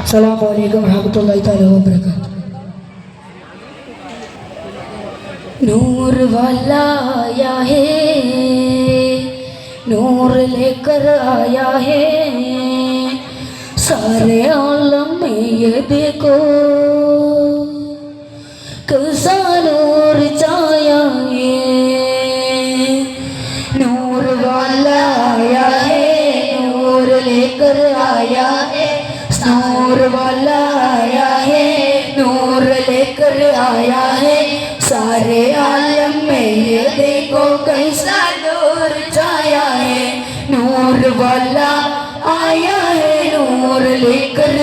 अस्सलामुअलैकुम रहमतुल्लाहि तआला व बरकातहू। नूर वाला आया है, नूर लेकर आया है, सारे आलम में ये देखो कैसा नूर छाया है। नूर वाला आया है, नूर लेकर आया है, नूर वाला आया है, नूर लेकर आया है, सारे आलम में ये देखो कैसा नूर छाया है। नूर वाला आया है, नूर लेकर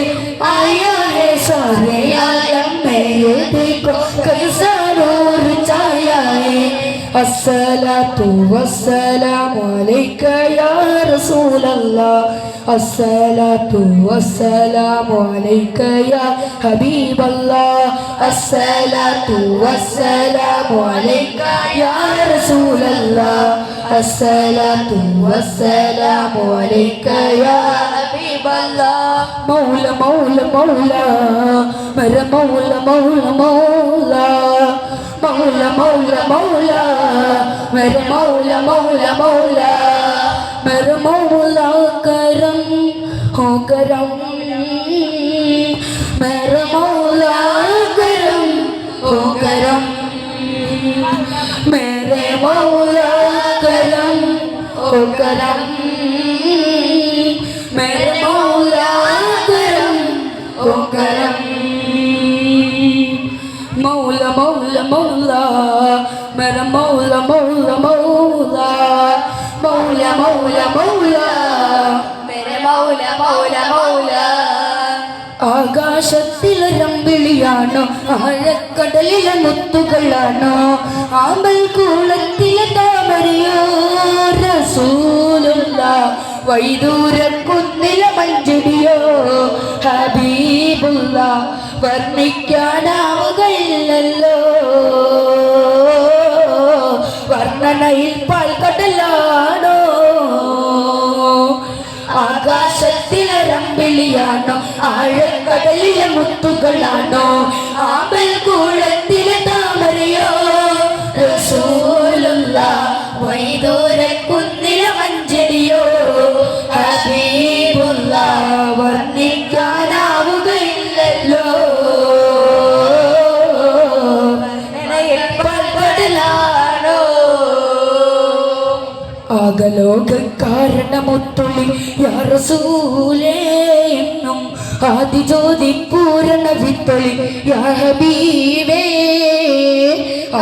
आया है, सारे आलम में ये देखो कैसा नूर छाया है। अस्सलातु वस्सलामु अलैका या रसूल अल्लाह, अस्सलातु वस्सलामु अलैका या हबीब अल्लाह, अस्सलातु वस्सलामु अलैका या रसूल अल्लाह, अस्सलातु वस्सलामु अलैका या हबीब अल्लाह। मौला मौला मौला मेरा मौला मौला मौला, मौला मौला मौला मेरा मौला मौला मौला, मेरा मौला करम हो करम, मेरा मौला करम हो करम, मेरे मौला करम हो करम, मेरे मौला करम हो करम। मौला मौला मौला मेरा मौला मौला मौला, मौला मौला मौला मेरे मौला मौला मौला। ആകാശത്തിലൊരമ്പിളിയാണോ, ആഴക്കടലിലെ മുത്തുകളാണോ, ആമ്പൽ കൂളത്തിലെ താമരയോ റസൂലുള്ളാഹ്, വൈദൂരക്കുന്നിലെ മഞ്ചരിയോ ഹബീബുള്ളാഹ്, വർണ്ണിക്കാനാവുകയില്ലല്ലോ വർണ്ണനയിൽ പാൽക്കടലാണോ. ആകാശത്തിലൊരമ്പിളിയാണോ, ആഴക്കടലിലെ മുത്തുകളാണോ, ആമ്പൽ കൂളത്തിലെ താമരയോ റസൂലുള്ളാഹ്, വൈദൂരക്കുന്നിലെ മഞ്ചരിയോ ഹബീബുള്ളാഹ്, വർണ്ണിക്കാനാവുകയില്ലല്ലോ വർണ്ണനയിൽ പാൽക്കടലാണോ. ആകലോക കാരണമൊത്തുള്ളി യാ റസൂലേ എന്നും, ആദിജ്യോതി പൂരണ വിത്തൊളി യാ ഹബീബേ.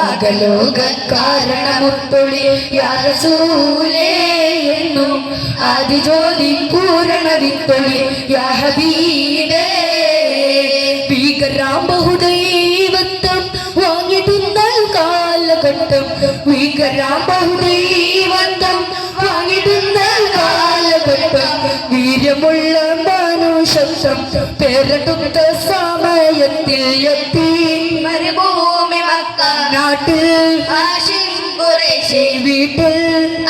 ആകലോക കാരണമൊത്തുള്ളി യാ റസൂലേ എന്നും, ആദിജ്യോതി പൂരണ വിത്തൊളി യാ ഹബീബേ. ഭീകരാം ബഹുദൈവത്വം വാങ്ങിടുന്ന കാലഘട്ടം, ഭീകരാം ബഹുദൈവത്വം വാങ്ങിടുന്ന കാലഘട്ടം, വീര്യമുള്ള മനുഷ്യത്വം പേരെടുത്ത സമയത്തിൽ എത്തി മരുഭൂമി മക്ക നാട്ടിൽ, ഹാഷിം ഖുറൈശി വീട്ടിൽ,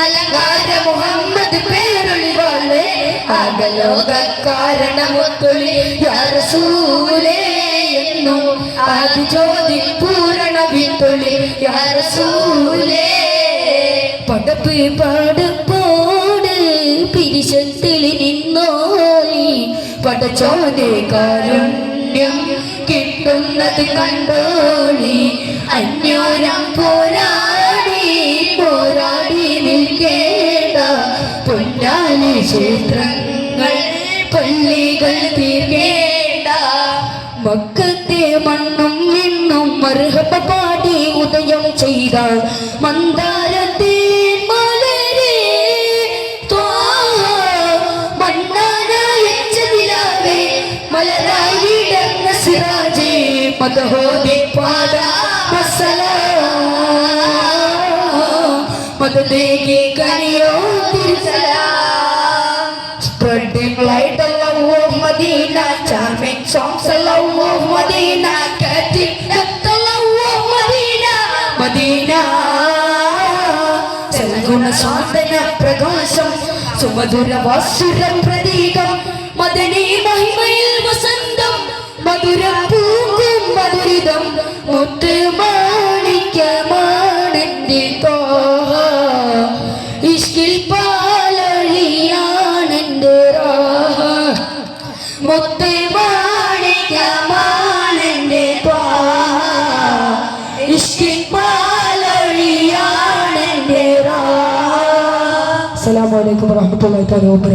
അലങ്കാര മുഹമ്മദ് പേരൊളിവാളെ. ആകലോക കാരണമൊത്തുള്ളി യാ റസൂലേ എന്നും, ആദിജ്യോതി പൂരണ വിത്തൊളി യാ റസൂലേ. പടപ്പ് പാടപ്പോട് പിരിശത്തിളി നിന്നോളി, പടച്ചോന്റെ കാരുണ്യം കിട്ടുന്നത് കണ്ടോളി. അന്യോരം പോരാടി പോരാടി നിൽക്കേണ്ട, പൊന്നാനി ക്ഷേത്രങ്ങൾ പള്ളികൾ തീർക്കേണ്ട, മക്കത്തെ മണ്ണും വിണ്ണും മർഹബ പാടി ഉദയം ചെയ്ത മന്ദാരത്തെ മലരേ ത്വാഹ, മണ്ണാനായച്ചതിലാവേ മലരായി വിടർന്ന സിറാജേ, മദഹോദി പാടാ സലാം, മദദേകി കനിയോ തിരുസലാം. Spreading light the love of Medina, charming songs the love of Medina, catching the love of Medina, Medina. Salguna Sandana Pragasham, സുമധുര വാസുരം പ്രതീകം മദനീ മഹിമയിൽ വസന്തം മധുരം പൂക്കും മധുരിതം മുത്ത് മാണിക്യമാണെന്റെ തോഹ ഇഷ്കിൽ പാലഴിയാണെന്റെ രാഹ മുത്ത് മാണിക്യമാണെന്റെ തോഹ ഇഷ്കിൽ പാലഴിയാണെന്റെ രാഹ. അസ്സലാമു അലൈക്കും വറഹ്മത്തുള്ളാഹി തആല വബറകാതുഹു.